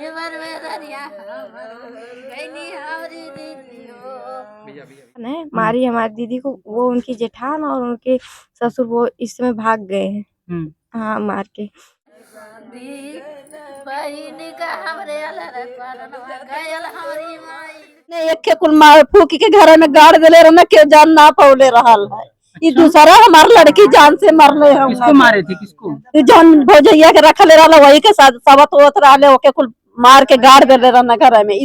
है मारी हमारी दीदी को, वो उनकी जेठान और उनके ससुर वो इस समय भाग गए हैं। हाँ, मार के। एक कुल मार फूकी के घर में गाड़ दिले रहे के जान ना पौले रहल है। ये दूसरा हमार लड़की जान से मरले हम। किसको मारे थे? किसको? जौन भोजैया के रखले रहल वही के साथ सबत होत रहले, ओके कुल मार के गाड़ दिले रहना घर में।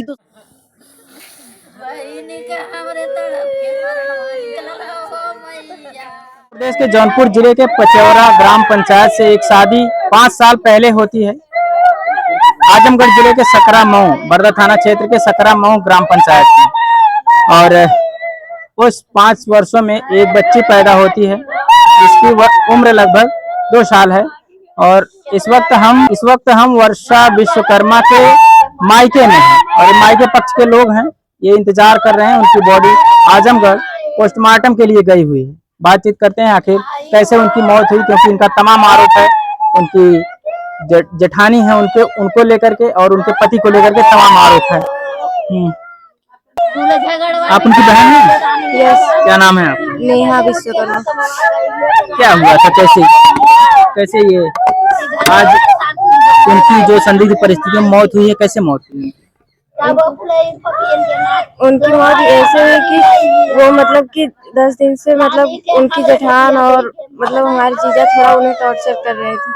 प्रदेश के जौनपुर जिले के पचौरा ग्राम पंचायत से एक शादी 5 साल पहले होती है। आजमगढ़ जिले के सकरा मऊ बरदा थाना क्षेत्र के सकरा मऊ ग्राम पंचायत में, और उस 5 वर्षों में एक बच्ची पैदा होती है जिसकी उम्र लगभग 2 साल है। और इस वक्त हम वर्षा विश्वकर्मा के मायके में हैं और मायके पक्ष के लोग हैं, ये इंतजार कर रहे हैं। उनकी बॉडी आजमगढ़ पोस्टमार्टम के लिए गई हुई है। बातचीत करते हैं आखिर कैसे उनकी मौत हुई, क्योंकि इनका तमाम आरोप है उनकी जेठानी है उनको लेकर के और उनके पति को लेकर के तमाम आरोप है। आप उनकी बहन हैं? यस। क्या नाम है आप? नेहा विश्वकर्मा। क्या हुआ था? कैसे ये आज उनकी जो संदिग्ध परिस्थिति में मौत हुई है, कैसे मौत हुई? उनकी मौत ऐसे है कि वो मतलब कि 10 दिन से मतलब उनकी जेठान और मतलब हमारी जीजा थोड़ा उन्हें टॉर्चर कर रहे थे।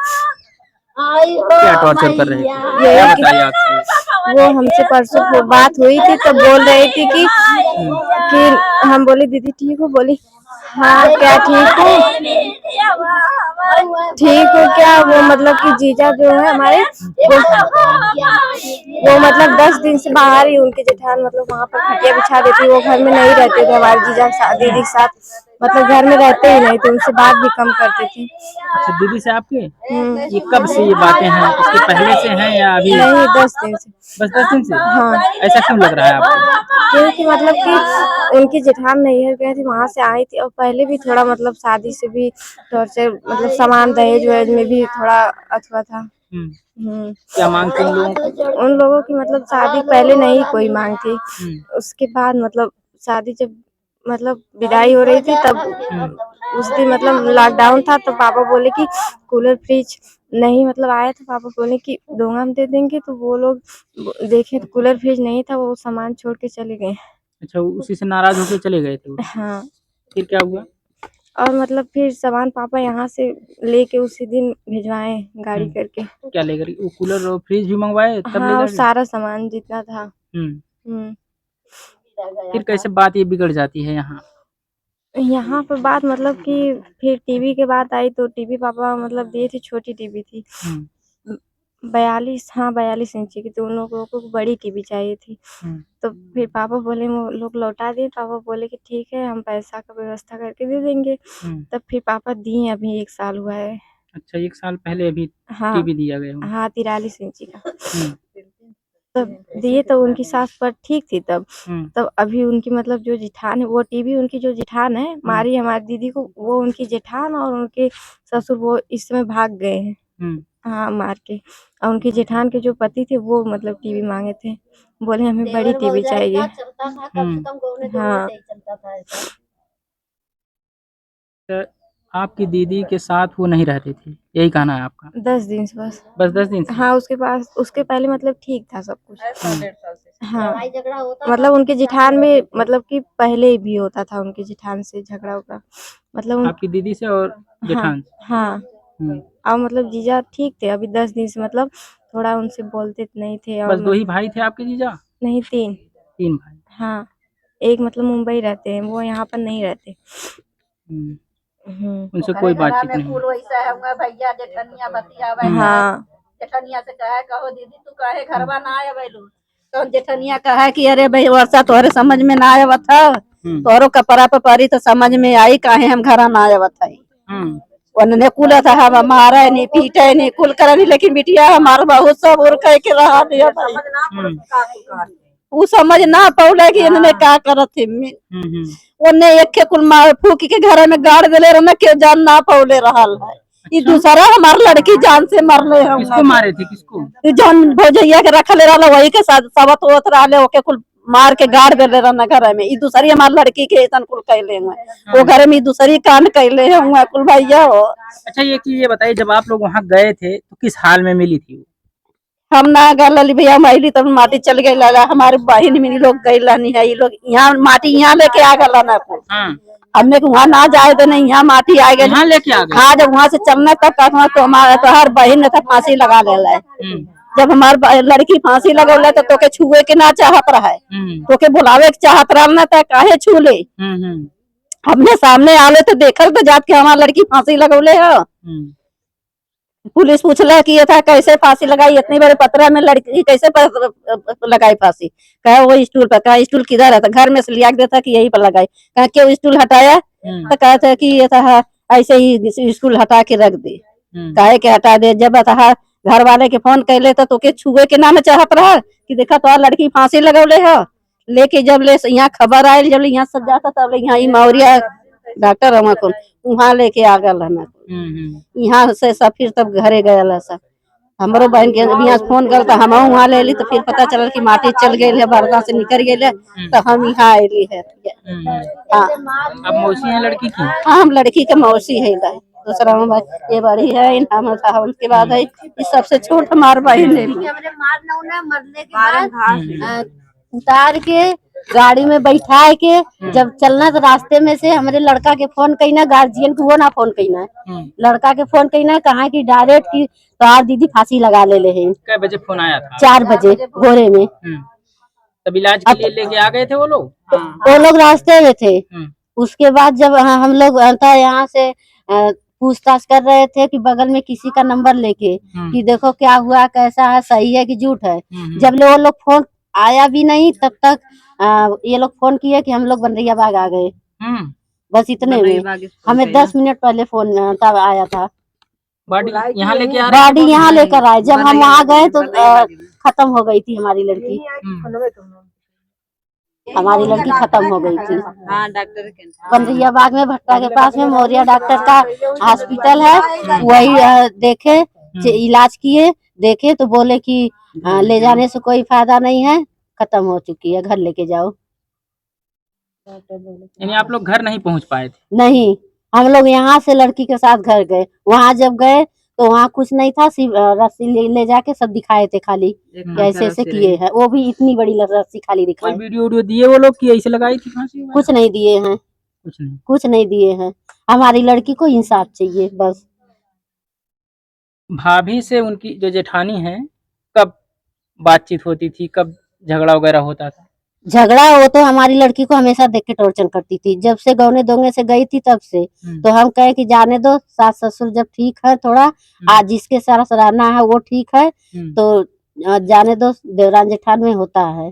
क्या टॉर्चर कर रहे थे? क्या बताइए आपको? वो हमसे परसों बात हुई थी तब बोल रही थी कि हम बोले दीदी ठीक हो? बोली हाँ। क्या ठीक हो? ठीक हो क्या? वो मतलब कि जीजा जो है हमारे वो मतलब 10 दिन से बाहर ही, उनके जेठान मतलब वहाँ पर खटिया बिछा देती, वो घर में नहीं रहते थे हमारे जीजा दीदी के साथ, मतलब घर में रहते ही नहीं थे, उनसे बात भी कम करते थे। अच्छा, दीदी से आपके? ये कब से ये बातें हैं? इसके पहले से हैं या अभी? नहीं, 10 दिन से। बस 10 दिन से? हाँ। ऐसा क्यों लग रहा है आपको? क्योंकि मतलब कि उनकी जेठान नैहर गए थे, वहाँ से आई थी और पहले भी थोड़ा मतलब शादी से भी टॉर्चर, मतलब सामान दहेज वहेज में भी थोड़ा अथवा था। क्या मांग थी उन लोगों की? मतलब शादी पहले नहीं कोई मांग थी, उसके बाद मतलब शादी जब मतलब विदाई हो रही थी तब उस दिन मतलब लॉकडाउन था तो पापा बोले कि कूलर फ्रिज नहीं मतलब आया था, पापा बोले कि दूंगा हम दे देंगे, तो वो लोग देखे तो कूलर फ्रिज नहीं था, वो सामान छोड़ के चले गए। अच्छा, उसी से नाराज होकर चले गए थे वो? हाँ। फिर क्या हुआ? और मतलब फिर सामान पापा यहाँ से लेके उसी दिन भिजवाए गाड़ी करके। क्या लेकर? वो कूलर और फ्रिज भी मंगवाए तब हाँ, और सारा सामान जितना था। फिर कैसे बात ये बिगड़ जाती है यहाँ पर बात मतलब कि फिर टीवी के बात आई तो टीवी पापा मतलब दिए थे, छोटी टीवी थी 42 इंची की, तो उन लोगों को बड़ी टीवी चाहिए थी। तो फिर पापा बोले वो लोग लौटा दिए, पापा बोले कि ठीक है हम पैसा का व्यवस्था करके दे देंगे। तब फिर पापा दिए, अभी 1 साल हुआ है। अच्छा, 1 साल पहले अभी हाँ, टीवी दिया गया? हाँ, 43 इंची का तब दिए, तो उनकी सास पर ठीक थी तब। तब अभी उनकी मतलब जो जेठान है, वो टीवी उनकी जो जेठान है मारी हमारी दीदी को, वो उनकी जेठान और उनके ससुर वो इस समय भाग गए हैं। हाँ, मार के। और उनकी जेठान के जो पति थे वो मतलब टीवी मांगे थे, बोले हमें बड़ी टीवी चाहिए। हाँ। तो आपकी दीदी के साथ वो नहीं रहती थी, यही कहना है आपका? 10 दिन से बस। 10 दिन से? हाँ, उसके पहले मतलब ठीक था सब कुछ। हाँ, मतलब उनके जेठान में मतलब कि पहले भी होता था उनके जेठान से झगड़ा उगड़ा, मतलब आपकी दीदी से और जेठान से? हाँ। और मतलब जीजा ठीक थे, अभी 10 दिन से मतलब थोड़ा उनसे बोलते नहीं थे। और बस 2 ही भाई थे आपके जीजा? नहीं, 3। 3 भाई? हाँ, एक मतलब मुंबई रहते हैं, वो यहाँ पर नहीं रहते। उनसे कोई बातचीत नहीं? भैया जेठनिया बतियावे। हाँ। जेठनिया से कहे कहो दीदी तू कहे घरवा ना आए बैलू, तो जेठनिया कहे कि अरे भाई वर्षा तोहरे समझ में ना आया था, तोहरो कपड़ा पे परी तो समझ में आई, काहे हम घर ना आया था। उन्होंने कुल था हम मारे नहीं पीटे नहीं कुल करे नहीं, लेकिन बिटिया हमारा बहुत सब और कह के रहा दिया भाई। वो समझ ना पौले कि इन्होंने क्या करत थे। उन्हें एक कुल मार फूकी के घर में गाड़ दिले रहे के जान ना पौले रहल है। ये दूसरा हमारी लड़की जान से मरले हम। किसको मारे थे, किसको? जौन भोजैया के रखले रहा वही के साथ सबत होत रहा ओके कुल मार के गाड़ देले रहना घर में। ई दूसरी हमारी लड़की के ऐसा कुल कैले हुए वो घर में दूसरी कांड कैले हुए कुल भैया हो। अच्छा एक चीज ये बताइए, जब आप लोग वहाँ गए थे तो किस हाल में मिली थी वो? हम ना गल भैया माइली तब माटी चल गई लाला हमारे बहन मिनी लोग गई नहीं है। ये लोग यहाँ माटी यहाँ लेके आ गला ना को हमने वहाँ ना जाए तो नहीं, यहाँ माटी आ गई यहाँ लेके आ गए। हाँ जब वहाँ से चलना तब कहना तो हमारा तो हर बहन ने तो फांसी लगा ले। जब हमार लड़की फांसी लगौले तो तोके छुए के ना चाहत रहा है, तोके बुलावे के चाहत रहा ना तो काहे छू ले। हमने सामने आले तो देखल तो जात के हमार लड़की फांसी लगौले है। पुलिस पूछला कि ये था कैसे फांसी लगाई, इतनी बड़े पतरा में लड़की कैसे लगाई फांसी? कहा वो स्टूल पर। कहा स्टूल किधर है? तो घर में से लिया देता कि यही पर लगाई। कहा क्यों स्टूल हटाया? तो कहा था कि ये था ऐसे ही स्टूल हटा के रख दे। कहे के हटा दे। जब था घर वाले के फोन कैले तो तोके छुए के नाम चाहत रहा कि देखा तो लड़की फांसी लगौले है। लेके जब ले यहाँ खबर आये, जब यहाँ सब जाता तब यहाँ मौरिया डॉक्टर हम को वहाँ लेके आ गल यहाँ से सब। फिर तब घरे गया सब हमारो बहन के यहाँ फोन कर तो हम वहाँ ले ली तो फिर पता चल कि माटी चल गई है, बरदा से निकल गई है तो हम यहाँ आयली है। हाँ अब मौसी है लड़की की? हाँ हम लड़की के मौसी है। दूसरा ये बड़ी है इनाम था, उसके बाद है इस सबसे छोट हमार बहन है। मरने के बाद उतार के गाड़ी में बैठा के जब चलना तो रास्ते में से हमारे लड़का के फोन कहीं गार्जियन को वो ना फोन कहीं लड़का के फोन कहीं कहा कि डायरेक्ट की तो आज दीदी फांसी लगा ले हैं। कै बजे फोन आया था? 4 बजे भोरे में। तब इलाज के लिए लेके आ गए थे वो लोग? वो लोग रास्ते में थे। उसके बाद जब हम लोग यहाँ से पूछताछ कर रहे थे कि बगल में किसी का नंबर लेके कि देखो क्या हुआ, कैसा है, सही है कि झूठ है। जब वो लोग फोन आया भी नहीं तब तक ये लोग फोन किए कि हम लोग बनरैया बाग आ गए। बस इतने में हमें 10 मिनट पहले फोन तब आया था। बॉडी यहाँ लेके आ रहे? बॉडी यहाँ लेकर आए। जब हम वहाँ गए तो खत्म हो गई थी हमारी लड़की। हमारी लड़की खत्म हो गई थी। हाँ डॉक्टर के बनरैया बाग में भट्टा के पास में मौर्या डॉक्टर का हॉस्पिटल है, वही देखे इलाज किए, देखे तो बोले कि ले जाने से कोई फायदा नहीं है, खत्म हो चुकी है, घर लेके जाओ। यानी आप लोग घर नहीं पहुंच पाए थे? नहीं, हम लोग यहाँ से लड़की के साथ घर गए। वहाँ जब गए तो वहाँ कुछ नहीं था, सिर्फ रस्सी ले जाके सब दिखाए थे खाली ऐसे ऐसे किए हैं। वो भी इतनी बड़ी रस्सी खाली दिखाई। कोई वीडियो दिए वो लोग कि ऐसे लगाई थी फांसी? कुछ नहीं दिए हैं, कुछ नहीं दिए हैं। हमारी लड़की को इंसाफ चाहिए बस। भाभी से उनकी जो जेठानी है कब बातचीत होती थी, कब झगड़ा वगैरह होता था? झगड़ा वो तो हमारी लड़की को हमेशा देख के टॉर्चर करती थी। जब से गौने दोंगे से गई थी तब से तो हम कहे कि जाने दो, सास ससुर जब ठीक है थोड़ा, आज जिसके सारा सराहना है वो ठीक है तो जाने दो, देवरान जेठान में होता है।